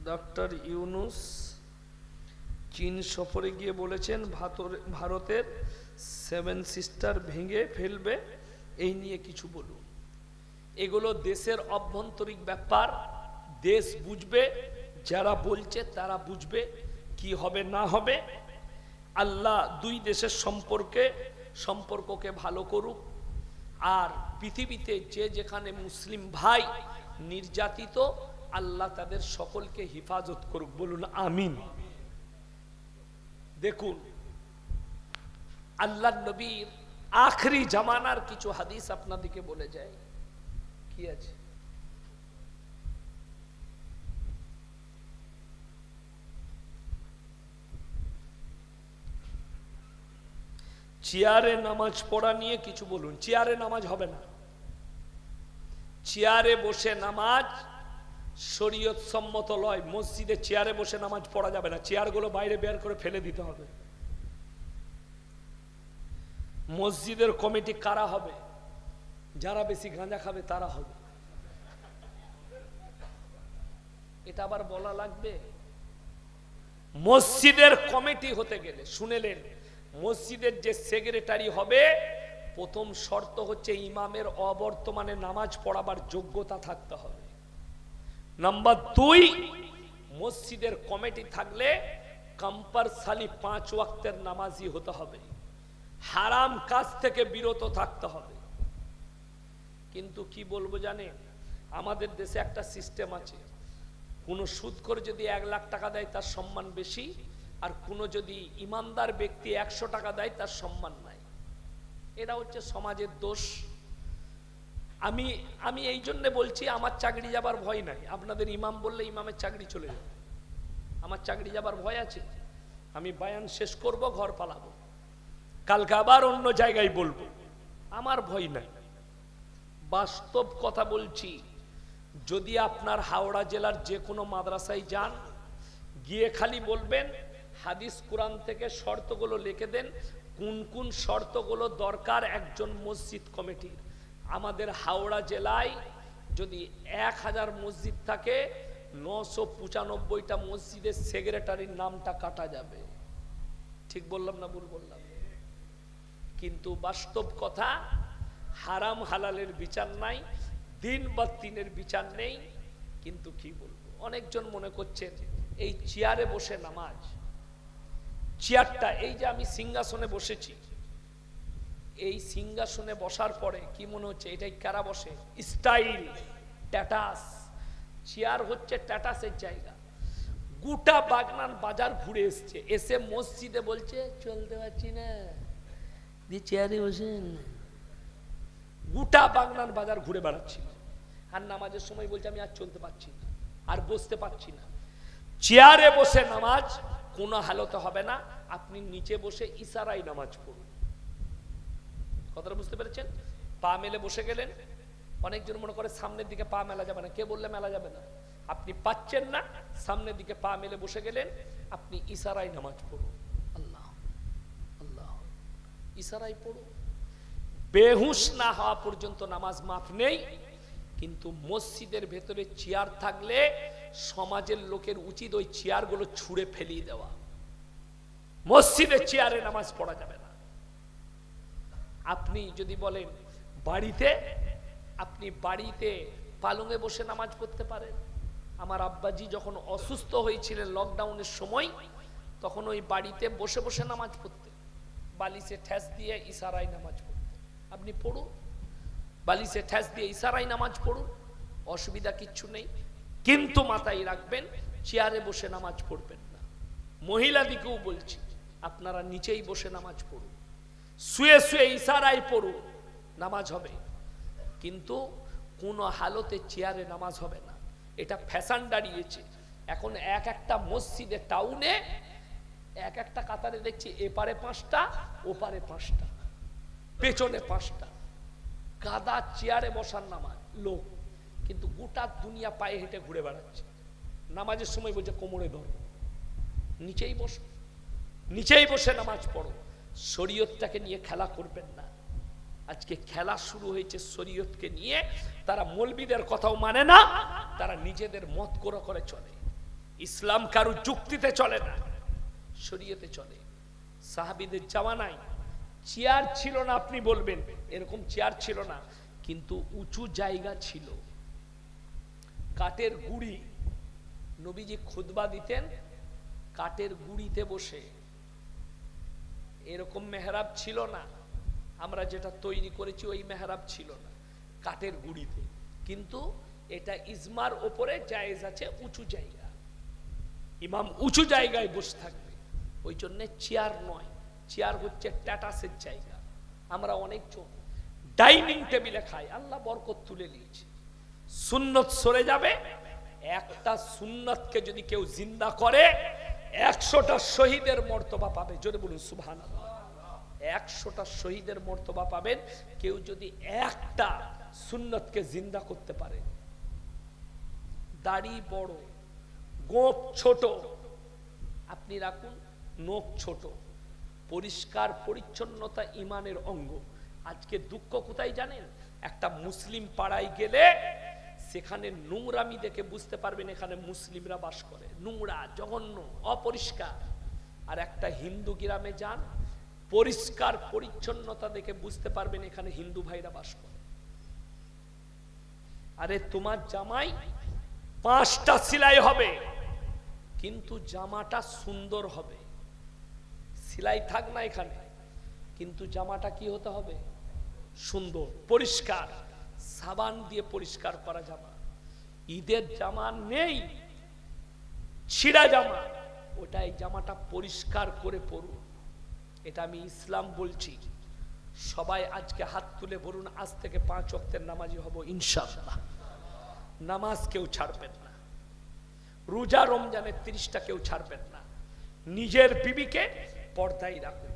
Doctor Yunus চীন সফরে গিয়ে বলেছেন ভারতের 7 সিস্টার ভেঙে ফেলবে, এই নিয়ে কিছু বলুন। এগুলো দেশের অভ্যন্তরীণ ব্যাপার, দেশ বুঝবে, যারা বলছে তারা বুঝবে কি হবে না হবে। আল্লাহ দুই দেশের সম্পর্ককে ভালো করুক, আর পৃথিবীতে যে যেখানে মুসলিম ভাই নির্যাতিত, আল্লাহ তাদের সকলকে হিফাজত করুক, বলুন আমিন। দেখুন, আল্লাহ নবীর আখরি জামানার কিছু হাদিস আপনাদেরকে বলে যায়। কি আছে? চেয়ারে নামাজ পড়া নিয়ে কিছু বলুন। চেয়ারে নামাজ হবে না, চেয়ারে বসে নামাজ শরীয়ত সম্মত লয়। মসজিদে চেয়ারে বসে নামাজ পড়া যাবে না, চেয়ারগুলো বাইরে বের করে ফেলে দিতে হবে। মসজিদের কমিটি কারা হবে? যারা বেশি গাঁজা খাবে তারা হবে। এটা আবার বলা লাগবে? মসজিদের কমিটি হতে গেলে শুনেলেন, মসজিদের যে সেক্রেটারি হবে, প্রথম শর্ত হচ্ছে ইমামের অবর্তমানে নামাজ পড়াবার যোগ্যতা থাকতে হবে। নাম্বার 2, মসজিদের কমিটি থাকলে কম্পালসারি 5 ওয়াক্তের নামাজি হতে হবে, হারাম কাজ থেকে বিরত থাকতে হবে। কিন্তু কি বলবো জানেন, আমাদের দেশে একটা সিস্টেম আছে, কোন সুদখোর যদি 1 লাখ টাকা দেয় তার সম্মান বেশি, আর কোন যদি ইমানদার ব্যক্তি 100 টাকা দেয় তার সম্মান নাই। এটা হচ্ছে সমাজের দোষ। আমি এই জন্য বলছি, আমার চাকরি যাবার ভয় নাই। আপনাদের ইমাম বললে ইমামের চাকরি চলে যাবে, আমার চাকরি যাবার ভয় আছে? আমি বয়ান শেষ করব, ঘর পালাবো, কালকে আবার অন্য জায়গায় বলবো, আমার ভয় নাই। বাস্তব কথা বলছি। যদি আপনার হাওড়া জেলার যে কোনো মাদ্রাসায় যান, গিয়ে খালি বলবেন হাদিস কোরআন থেকে শর্তগুলো লিখে দেন, কোন কোন শর্তগুলো দরকার একজন মসজিদ কমিটির। আমাদের হাওড়া জেলায় যদি 1000 মসজিদ থাকে, 995টা মসজিদের সেক্রেটারির নামটা কাটা যাবে। ঠিক বললাম না ভুল বললাম? কিন্তু বাস্তব কথা, হারাম হালালের বিচার নাই, দিন বা দিনের বিচার নেই। কিন্তু কি বলবো, অনেকজন মনে করছেন এই চেয়ারে বসে নামাজ, চেয়ারটা, এই যে আমি সিংহাসনে বসেছি, এই সিংহাসনে বসার পরে কি মনে হচ্ছে এটাই কারা বসে? Style, status. চেয়ার হচ্ছে স্ট্যাটাসের জায়গা। গোটা বাগনান বাজার ঘুরে এসছে, এসে মসজিদে বলছে চলতে পারছি না, দিয়ে চেয়ারে বসেন। গোটা বাগনান বাজার ঘুরে বেড়াচ্ছি, আর নামাজের সময় বলছে আমি আর চলতে পারছি না, আর বসতে পারছি না। চেয়ারে বসে নামাজ কোনো হালতে হবে না, আপনি নিচে বসে ইশারায় নামাজ পড়ুন। কথাটা বুঝতে পেরেছেন? পা মেলে বসে গেলেন। অনেকজন মনে করে সামনের দিকে পা মেলা যাবে না, কে বললে মেলা যাবে না? আপনি পাচ্ছেন না, সামনের দিকে পা মেলে বসে গেলেন, আপনি ইশারায় নামাজ পড়ুন। আল্লাহ আল্লাহ, ইশারায় পড়ুন। বেহুশ না হওয়া পর্যন্ত নামাজ মাফ নেই। কিন্তু মসজিদের ভেতরে চেয়ার থাকলে সমাজের লোকের উচিত ওই চেয়ারগুলো ছুঁড়ে ফেলিয়ে দেওয়া। মসজিদের চেয়ারে নামাজ পড়া যাবে না। আপনি যদি বলেন বাড়িতে, আপনি বাড়িতে পালঙে বসে নামাজ পড়তে পারেন। আমার আব্বাজি যখন অসুস্থ হয়েছিলেন লকডাউনের সময়, তখন ওই বাড়িতে বসে বসে নামাজ পড়তেন, বালিশে ঠেস দিয়ে ইশারায় নামাজ পড়তেন। আপনি পড়ুন, বালিশে ঠেস দিয়ে ইশারায় নামাজ পড়ুন, অসুবিধা কিচ্ছু নেই। কিন্তু মাথায় রাখবেন, চেয়ারে বসে নামাজ পড়বেন না। মহিলাদিকেও বলছি, আপনারা নিচেই বসে নামাজ পড়ুন, শুয়ে শুয়ে ইশারায় পড়ুন, নামাজ হবে। কিন্তু কোনো হালতে চেয়ারে নামাজ হবে না। এটা ফ্যাশন দাঁড়িয়েছে এখন। এক একটা মসজিদে, টাউনে এক একটা কাতারে দেখছি এপারে 5টা, ওপারে 5টা, পেছনে 5টা, গাদা চেয়ারে বসার নামাজ লোক। কিন্তু গোটা দুনিয়া পায়ে হেঁটে ঘুরে বেড়াচ্ছে। নামাজের সময় বলছে কোমরে ধরো, নিচেই বসো, নিচেই বসে নামাজ পড়ো। শরীয়তটাকে নিয়ে খেলা করবেন না। আজকে খেলা শুরু হয়েছে শরীয়তকে নিয়ে। তারা মৌলবীদের কথাও মানে না, তারা নিজেদের মত করে চলে। ইসলাম কারো যুক্তিতে চলে না, শরীয়তে চলে। সাহাবীদের জামানায় চেয়ার ছিল না, আপনি বলবেন এরকম চেয়ার ছিল না, কিন্তু উঁচু জায়গা ছিল, কাঠের গুড়ি। নবীজি খুতবা দিতেন কাঠের গুড়িতে বসে। এরকম মেহরাব ছিল না, আমরা যেটা তৈরি করেছি ওই মেহরাব ছিল না, কাঠের গুড়িতে। কিন্তু এটা ইজমার ওপরে জায়েজ আছে, উঁচু জায়গা, ইমাম উঁচু জায়গায় বসে থাকবে। ওই জন্য চেয়ার নয়, চেয়ার হচ্ছে ট্যাটাসের জায়গা। আমরা অনেকজন ডাইনিং টেবিলে খাই, আল্লাহ বরকত তুলে নিয়েছে। সুন্নত সরে যাবে, একটা সুন্নতকে যদি কেউ জিন্দা করে 100টা শহীদের মর্তবা পাবে। জোরে বলুন সুবহানাল্লাহ। 100টা শহীদের মর্তবা পাবেন কেউ যদি একটা সুন্নতকে জিন্দা করতে পারে। দাড়ি বড়, গোঁফ ছোট আপনি রাখুন, নখ ছোট, পরিষ্কার পরিচ্ছন্নতা ইমানের অঙ্গ। আজকে দুঃখ কোথায় জানেন? একটা মুসলিম পাড়ায় গেলে সেখানে নোংরামি দেখে বুঝতে পারবেন এখানে মুসলিমরা বাস করে, নোংরা, জঘন্য, অপরিষ্কার। আর একটা হিন্দু গ্রামে যান, পরিষ্কার পরিচ্ছন্নতা দেখে বুঝতে পারবেন এখানে হিন্দু ভাইরা বাস করে। আরে তোমার জামাই 5টা সেলাই হবে, কিন্তু জামাটা সুন্দর হবে। সেলাই থাক না এখানে, কিন্তু জামাটা কি হতে হবে? সুন্দর, পরিষ্কার, সাবান দিয়ে পরিষ্কার করা জামা। ঈদের জামা নেই, ছিঁড়া জামা, ওটাই জামাটা পরিষ্কার করে পরুন। এটা আমি ইসলাম বলছি। সবাই আজকে হাত তুলে বলুন, আজ থেকে 5 ওয়াক্তের নামাজি হব ইনশাআল্লাহ। নামাজ কেউ ছাড়বেন না, রোজা রমজানের 30টা কেউ ছাড়বেন না। নিজের বিবিকে পর্দায় রাখুন,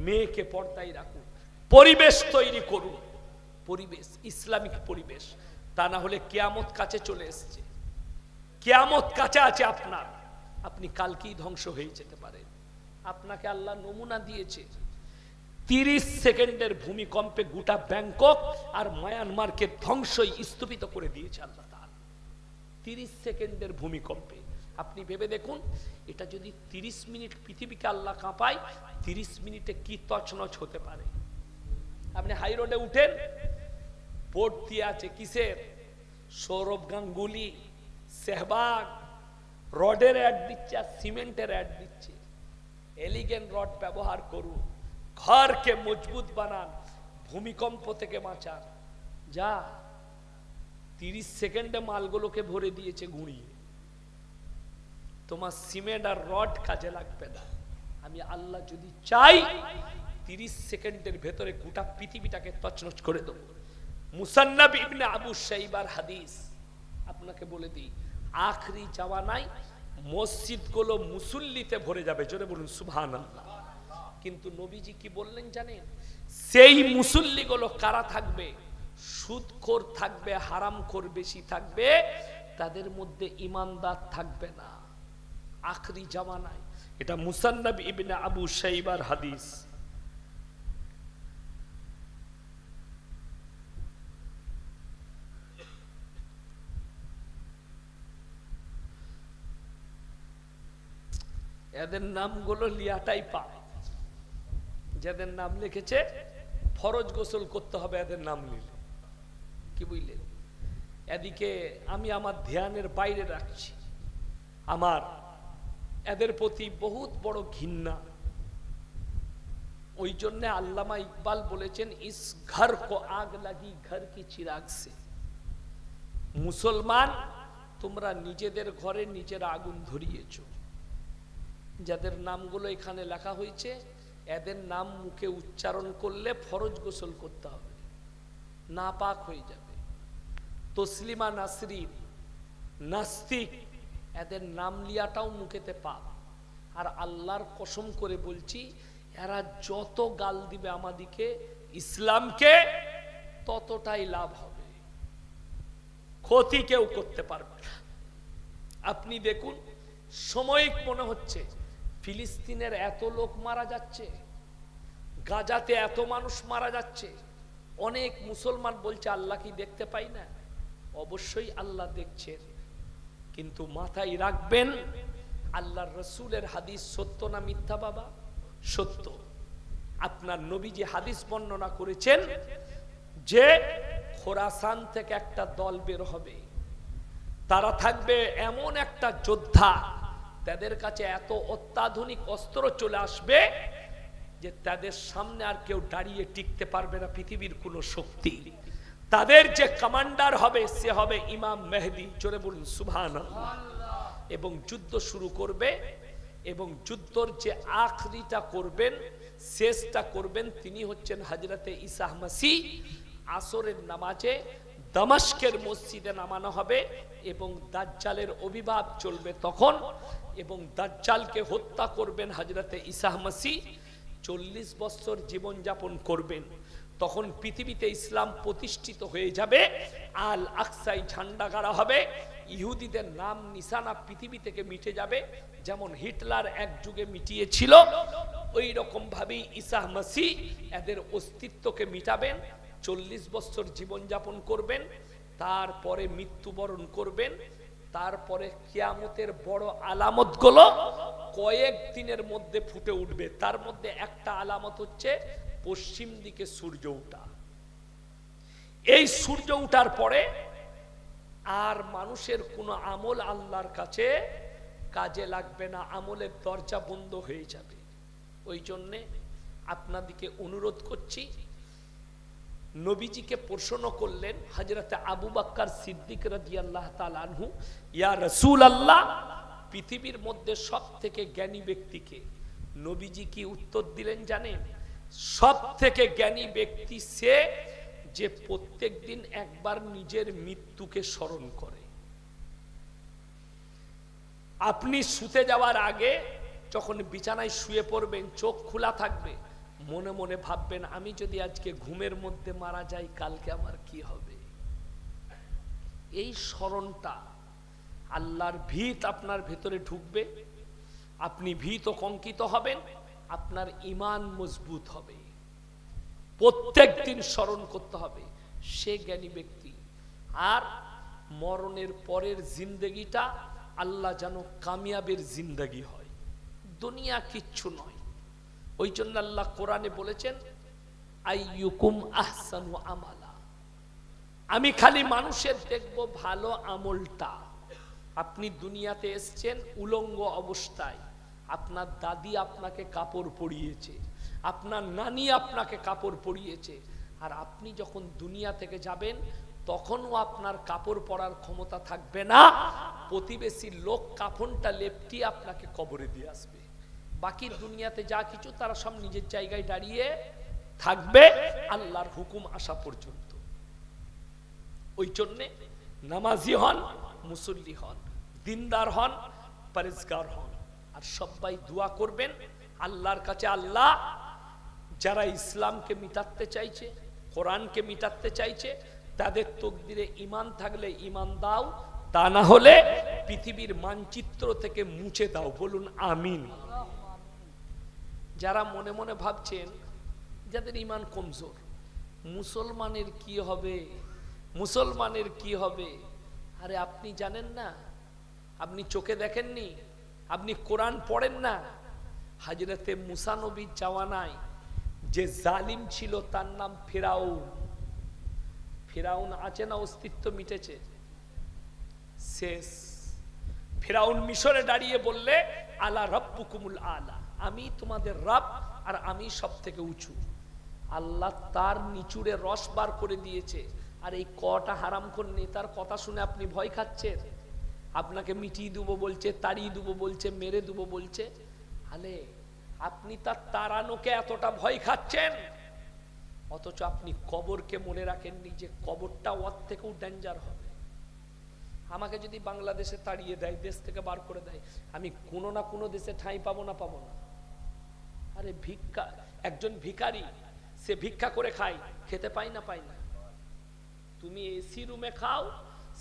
মেয়েকে পর্দায় রাখুন, পরিবেশ তৈরি করুন, পরিবেশ ইসলামিক পরিবেশ। তা না হলে কিয়ামত কাছে চলে এসেছে, কিয়ামত কাছে আছে আপনার, আপনি কালকেই ধ্বংস হয়ে যেতে পারেন। আপনাকে আল্লাহ নমুনা দিয়েছে, 30 সেকেন্ডের ভূমিকম্পে গোটা ব্যাংকক আর মায়ানমারকে ধ্বংসই স্তূপিত করে দিয়েছে আল্লাহ তাআলা। 30 সেকেন্ডের ভূমিকম্পে আপনি ভেবে দেখুন, এটা যদি 30 মিনিট পৃথিবীকে আল্লাহ কাঁপায়, 30 মিনিটে কি তছনছ হতে পারে। আপনি হাই রোডে উঠেন, বোর্ড দিয়ে আছে কিসের? সৌরভ গাঙ্গুলি, সেহবাগ, রডের অ্যাড দিচ্ছে আর সিমেন্টের অ্যাড দিচ্ছে। এলিগেন্ট রড ব্যবহার করুন, ঘরকে মজবুত বানান, ভূমিকম্প থেকে বাঁচান। যা 30 সেকেন্ডে মালগুলোকে ভরে দিয়েছে গুঁড়িয়ে। তোমার সিমেন্ট আর রড কাজে লাগবে না। আমি আল্লাহ যদি চাই 30 সেকেন্ডের ভেতরে গোটা পৃথিবীটাকে তছনছ করে দেব। মুসান্নাব ইবনে আবু শাইবার হাদিস আপনাকে বলে দিই, আখরি জামানায় মসজিদগুলো মুসল্লিতে ভরে যাবে। জোরে বলুন সুবহানাল্লাহ। কিন্তু নবীজি কি বললেন জানেন? সেই মুসল্লিগুলো কারা থাকবে? সুদখোর থাকবে, হারামখোর বেশি থাকবে, তাদের মধ্যে ইমানদার থাকবে না আখরি জামানায়। এটা মুসান্নাব ইবনে আবু শাইবার হাদিস। এদের নামগুলো লিয়াটাই পাপ। যাদের নাম লিখেছে ফরজ গোসল করতে হবে এদের নাম নিলে, কি বুঝলেন? এদিকে আমি আমার ধ্যানের বাইরে রাখছি, আমার এদের প্রতি বহুত বড় ঘৃণা। ওই জন্য আল্লামা ইকবাল বলেছেন, ইস ঘর কো আগ লাগি ঘর কি চিরাগ সে। মুসলমান, তোমরা নিজেদের ঘরে নিজের আগুন ধরিয়েছো। যাদের নামগুলো এখানে লেখা হয়েছে, এদের নাম মুখে উচ্চারণ করলে ফরজ গোসল করতে হবে, নাপাক হয়ে যাবে। তসলিমা নাসরিন, নাস্তিক, এদের নাম লিয়াটাও মুখেতে পাপ। আর আল্লাহর কসম করে বলছি, এরা যত গাল দিবে আমাদিকে, ইসলামকে, ততটাই লাভ হবে, ক্ষতি কেউ করতে পারবে না। আপনি দেখুন, সাময়িক মনে হচ্ছে ফিলিস্তিনের এত লোক মারা যাচ্ছে, গাজাতে এত মানুষ মারা যাচ্ছে, অনেক মুসলমান বলছে আল্লাহ কি দেখতে পাই না? অবশ্যই আল্লাহ দেখছেন, কিন্তু মাথায় রাখবেন আল্লাহর রসুলের হাদিস সত্য না মিথ্যা বাবা? সত্য। আপনার নবীজি হাদিস বর্ণনা করেছেন যে খোরাসান থেকে একটা দল বের হবে, তারা থাকবে এমন একটা যোদ্ধা, তাদের কাছে এত অত্যাধুনিক অস্ত্র চলে আসবে যে তাদের সামনে আর কেউ দাঁড়িয়ে টিকতে পারবে না পৃথিবীর কোনো শক্তি। তাদের যে কমান্ডার হবে সে হবে ইমাম মেহেদী, জোরে বলুন সুবহানাল্লাহ। এবং যুদ্ধ শুরু করবে, এবং যুদ্ধর যে আখরিটা করবেন, শেষটা করবেন, তিনি হচ্ছেন হযরতে ঈসা মাসিহ। আসরের নামাজে দামাস্কের মসজিদে নামানো হবে এবং দাজ্জালের অভিভাব চলবে তখন, এবং দাজ্জালকে হত্যা করবেন হযরতে ঈসা মাসিহ। 40 বছর জীবন যাপন করবেন, তখন পৃথিবীতে ইসলাম প্রতিষ্ঠিত হয়ে যাবে। আল আকসায় ঝান্ডা গাড়া হবে, ইহুদিদের নাম নিশানা পৃথিবী থেকে মিটে যাবে। যেমন হিটলার এক যুগে মিটিয়েছিল, ওই রকম ভাবেই ঈসা মাসিহ এদের অস্তিত্বকে মিটাবেন। 40 বছর জীবন যাপন করবেন, তারপরে মৃত্যুবরণ করবেন। তারপরে কিয়ামতের বড় আলামতগুলো কয়েক দিনের মধ্যে ফুটে উঠবে। তার মধ্যে একটা আলামত হচ্ছে পশ্চিম দিকে সূর্য ওঠা। এই সূর্য ওঠার পরে আর মানুষের কোনো আমল আল্লাহর কাছে কাজে লাগবে না, আমলের দরজা বন্ধ হয়ে যাবে। ওই জন্যে আপনাদেরকে অনুরোধ করছি, নবীজিকে প্রশ্ন করলেন হযরতে আবু বকর সিদ্দিক রাদিয়াল্লাহু তাআলা আনহু, ইয়া রাসূলুল্লাহ, পৃথিবীর মধ্যে সবথেকে জ্ঞানী ব্যক্তিকে? নবীজি কি উত্তর দিলেন জানেন? সবথেকে জ্ঞানী ব্যক্তি সে যে প্রত্যেকদিন একবার নিজের মৃত্যুকে স্মরণ করে। আপনি শুতে যাওয়ার আগে যখন বিছানায় শুয়ে পড়বেন, চোখ খোলা থাকবে, মনে মনে ভাববেন আমি যদি আজকে ঘুমের মধ্যে মারা যাই, কালকে আমার কি হবে। এই স্মরণটা, আল্লাহর ভীত আপনার ভেতরে ঢুকবে, আপনি ভীত কঙ্কিত হবেন, আপনার ঈমান মজবুত হবে। প্রত্যেক দিন স্মরণ করতে হবে, সে জ্ঞানী ব্যক্তি। আর মরণের পরের জিন্দেগিটা আল্লাহ যেন কামিয়াবের জিন্দেগি হয়, দুনিয়া কিচ্ছু নয়। ওই জন্য আল্লাহ কোরআনে বলেছেন আইয়ুকুম আহসানু আমালা, আমি খালি মানুষের দেখব ভালো আমলটা। আপনি দুনিয়াতে এসছেন উলঙ্গ অবস্থায়, আপনার দাদি আপনাকে কাপড় পরিয়েছে, আপনার নানি আপনাকে কাপড় পরিয়েছে, আর আপনি যখন দুনিয়া থেকে যাবেন তখনও আপনার কাপড় পরার ক্ষমতা থাকবে না। প্রতিবেশীর লোক কাফনটা লেপটিয়ে আপনাকে কবরে দিয়ে আসবে। বাকি দুনিয়াতে যা কিছু তারা সব নিজের জায়গায় দাঁড়িয়ে থাকবে আল্লাহর হুকুম আসা পর্যন্ত। ওই জন্যে নামাজি হন, মুসল্লি হন, দিনদার হন, পরেজগার হন, আর সবাই দোয়া করবেন আল্লাহর কাছে, আল্লাহ যারা ইসলামকে মিটাতে চাইছে, কোরআনকে মিটাতে চাইছে, তাদের তকদিরে ঈমান থাকলে ঈমান দাও, তা না হলে পৃথিবীর মানচিত্র থেকে মুছে দাও। বলুন আমিন। যারা মনে মনে ভাবছেন যাদের ঈমান কমজোর, মুসলমানের কি হবে, মুসলমানের কি হবে, আরে আপনি জানেন না, আপনি চোখে দেখেননি, আপনি কোরআন পড়েন না। হযরতে মুসা নবীর জামানায় যে জালিম ছিল তার নাম ফিরাউন। ফিরাউন আছে না, অস্তিত্ব মিটেছে, শেষ। ফিরাউন মিশরে দাঁড়িয়ে বললে আলা রাব্বুকুমুল আলা, আমি তোমাদের রব আর আমি সব থেকে উঁচু। আল্লাহ তার নিচুড়ে রস বার করে দিয়েছে, আর এই কটা হারামখোর নেতার কথা শুনে আপনি ভয় খাচ্ছেন। আপনাকে মিটিয়ে দেবো বলছে, তাড়িয়ে দেবো বলছে, মেরে দেবো বলছে। আলে আপনি তার তাড়ানোকে এতটা ভয় খাচ্ছেন, অথচ আপনি কবরকে মনে রাখেননি যে কবরটা ওর থেকেও ডেঞ্জার হবে। আমাকে যদি বাংলাদেশে তাড়িয়ে দেয়, দেশ থেকে বার করে দেয়, আমি কোনো না কোনো দেশে ঠাঁই পাবো না, পাবো না? আরে ভিক্ষা, একজন ভিখারি সে ভিক্ষা করে খায়, খেতে পায় না, পায় না। তুমি এসি রুমে খাও,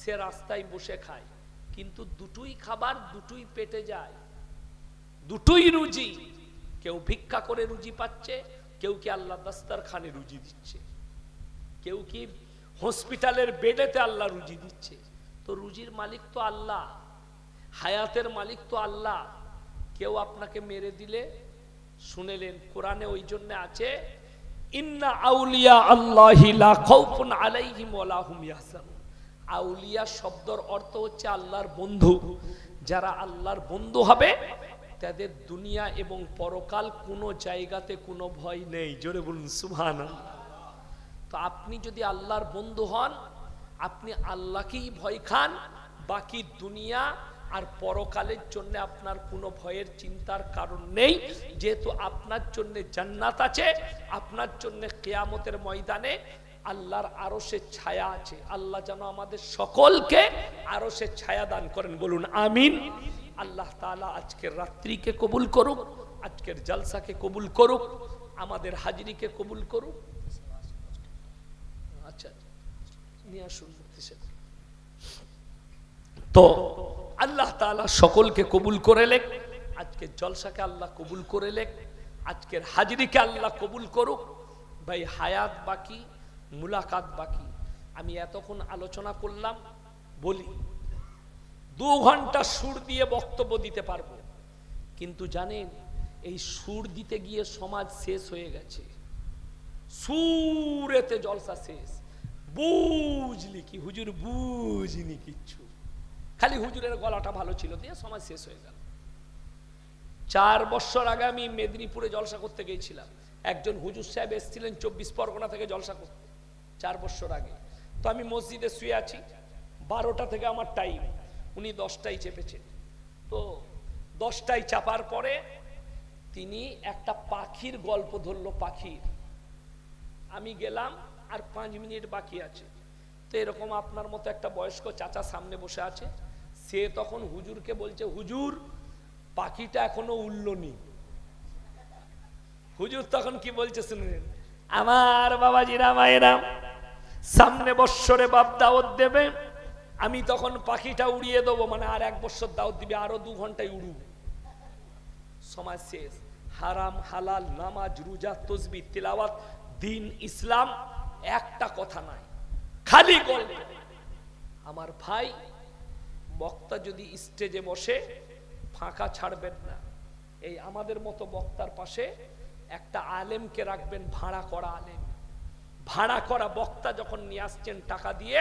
সে রাস্তায় বসে খায়, কিন্তু দুটোই খাবার, দুটোই পেটে যায়, দুটোই রুজি। কেউ ভিক্ষা করে রুজি পাচ্ছে, কেউ কি আল্লাহ দাস্তারখানে রুজি দিচ্ছে, কেউ কি হসপিটালের বেডেতে আল্লাহ রুজি দিচ্ছে। তো রুজির মালিক তো আল্লাহ। হায়াতের মালিক তো আল্লাহ। কেউ আপনাকে মেরে দিলে শুনেলেন, কোরআনে ওই জন্য আছে, ইন্না আউলিয়া আল্লাহি লা খাউফুন আলাইহিম ওয়া লা হুম ইয়াহজানুন। আউলিয়া শব্দের অর্থ হচ্ছে আল্লাহর বন্ধু। যারা আল্লাহর বন্ধু হবে তাদের দুনিয়া এবং পরকাল কোনো জায়গাতে কোনো ভয় নেই। জোরে বলুন সুবহানাল্লাহ। তো আপনি যদি আল্লাহর বন্ধু হন, আপনি আল্লাহকেই ভয় খান, বাকি দুনিয়া আর পরকালের জন্য আপনার কোনো ভয়ের চিন্তার কারণ নেই। যেহেতু আপনার জন্য জান্নাত আছে, আপনার জন্য কিয়ামতের ময়দানে আল্লাহর আরশের ছায়া আছে। আল্লাহ যেন আমাদের সকলকে আরশের ছায়া দান করেন, বলুন আমিন। আল্লাহ তাআলা আজকের রাত্রিকে কবুল করুক, আজকের জলসাকে কবুল করুক, আমাদের হাজিরিকে কবুল করুক। আচ্ছা নিয়ে আসুন। তো আল্লাহ তাআলা সকলকে কবুল করে লেখ, আজকের জলসাকে আল্লাহ কবুল করে লেখ, আজকের হাজিরিকে আল্লাহ কবুল করুক। ভাই হায়াত বাকি, মুলাকাত বাকি। আমি এতক্ষণ আলোচনা করলাম, বলি 2 ঘন্টা সুর দিয়ে বক্তব্য দিতে পারবো, কিন্তু জানেন এই সুর দিতে গিয়ে সমাজ শেষ হয়ে গেছে। সুরেতে জলসা শেষ। বুঝলি কি হুজুর? বুঝিনি কিচ্ছু, খালি হুজুরের গলাটা ভালো ছিল দিয়ে সমাজ শেষ হয়ে গেল। 4 বছর আগে আমি মেদিনীপুরে জলসা করতে গিয়েছিলাম। একজন হুজুর সাহেব এসেছিলেন 24 পরগনা থেকে জলসা করতে 4 বছর আগে। তো আমি মসজিদে শুয়ে আছি, 12টা থেকে আমার টাইম, উনি 10টায় চেপেছেন। তো 10টায় চাপার পরে তিনি একটা পাখির গল্প ধরলো, পাখির। আমি গেলাম, আর 5 মিনিট বাকি আছে। তো এরকম আপনার মতো একটা বয়স্ক চাচা সামনে বসে আছে, সে তখন হুজুরকে বলছে, হুজুর পাখিটা এখনো উড়লনি। হুজুর তখন কি বলছে শুনলেন? আমার বাবাজিরা মায়েরা, সামনে বৎসরে বাপ দাওয়াত দেবে, আমি তখন পাখিটা উড়িয়ে দেবো, মানে আর 1 বছর দাওয়াত দিবে, আরো 2 ঘন্টায় উড়ুবে। সমাজ শেষ। হারাম হালাল, নামাজ রোজা তসবিহ তিলাওয়াত, দিন ইসলাম, একটা কথা নাই, খালি গল্প। আমার ভাই, বক্তা যদি স্টেজে বসে ফাঁকা ছাড়বেন না। এই আমাদের মতো বক্তার পাশে একটা আলেমকে রাখবেন, ভাড়া করা আলেম। ভাড়া করা বক্তা যখন নিয়ে আসছেন টাকা দিয়ে,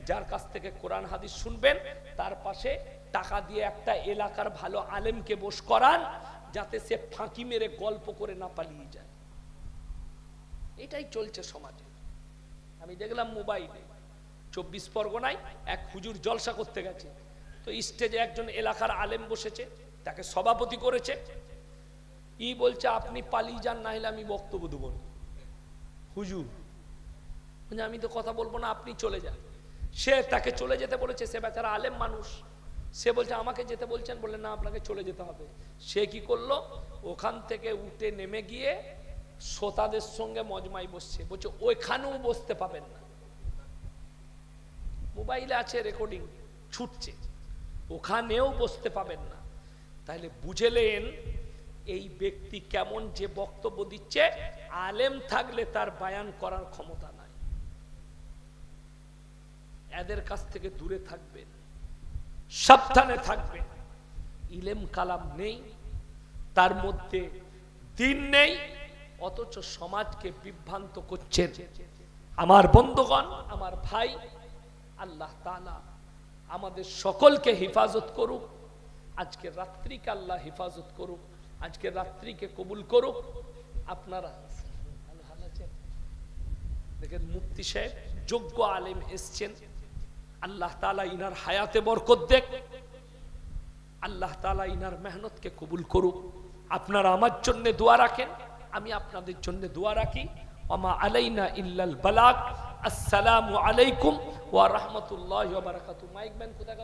যার কাছ থেকে কোরআন হাদিস শুনবেন, তার পাশে টাকা দিয়ে একটা এলাকার ভালো আলেমকে বস করান, যাতে সে ফাঁকি মেরে গল্প করে না পালিয়ে যায়। এটাই চলছে সমাজে। আমি দেখলাম মোবাইলে 24 পরগনায় এক হুজুর জলসা করতে গেছে, তো স্টেজে একজন এলাকার আলেম বসেছে, তাকে সভাপতি করেছে। ই বলছে, আপনি পালিয়ে যান, না হলে আমি বক্তব্য দেবো না। হুজুর আমি তো কথা বলবো না, আপনি চলে যান। সে তাকে চলে যেতে বলেছে, সে বেচারা আলেম মানুষ, সে বলছে আমাকে যেতে বলছেন, বললেন না আপনাকে চলে যেতে হবে। সে কি করলো, ওখান থেকে উঠে নেমে গিয়ে শ্রোতাদের সঙ্গে মজমাই বসছে, বলছে ওইখানেও বসতে পাবেন না। মোবাইলে আছে রেকর্ডিং, ছুটছে, ওখানেও বসতে পাবেন না। তাহলে বুঝলেন এই ব্যক্তি কেমন, যে বক্তব্য দিচ্ছে, আলেম থাকলে তার বায়ান করার ক্ষমতা নাই। এদের কাছ থেকে দূরে থাকবেন, সাবধানে থাকবেন। ইলেম কালাম নেই, তার মধ্যে দিন নেই, অথচ সমাজকে বিভ্রান্ত করছেন। আমার বন্ধুগণ, আমার ভাই, আল্লাহ তাআলা আমাদের সকলকে হেফাজত করুক। আজকের রাত্রিকে আল্লাহ হেফাজত করুক, আজকের রাত্রিকে কবুল করুক। আপনারা দেখেন, মুফতি সাহেব যোগ্য আলেম এসছেন, আল্লাহ তাআলা ইনার হায়াতে বরকত দেখ, আল্লাহ তাআলা ইনার মেহনতকে কবুল করুক। আপনারা আমার জন্য দোয়া রাখেন, আমি আপনাদের জন্য দোয়া রাখি। ওমা আলাইনা ইল্লাল বালাগ। আসসালামু আলাইকুম ওয়া রাহমাতুল্লাহি ওয়া বারাকাতুহু। মাইক ম্যান কোথায় গেল?